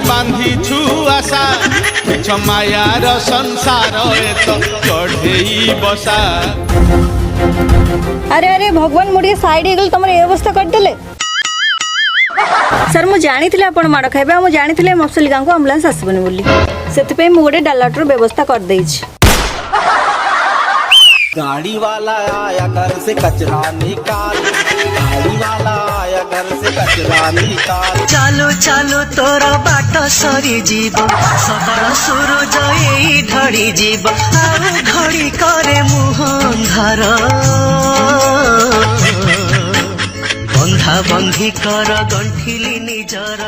बांधी छु आशा मिछ मायार संसार ए तो चढ़ेई बसा। अरे अरे भगवान मुझे साइड हो गल तुम ये अवस्था करदेले। सर मुझे जानी आपण माड़ खाइबा मुझे जानी मफसली गाँव को आम्बुलांस आसबनी बोली से गोटे डालाटर व्यवस्था कर देइछि। गाड़ी वाला आया घर से कचरा निकाल, गाड़ी वाला आया घर से कचरा निकाल। चालो चालो तोरा बाट सरी जीव सदर सूरज एई ढड़ी जीव आउ घड़ी करे मुह अंधार बंधा बंधी कर गंठिली निजर।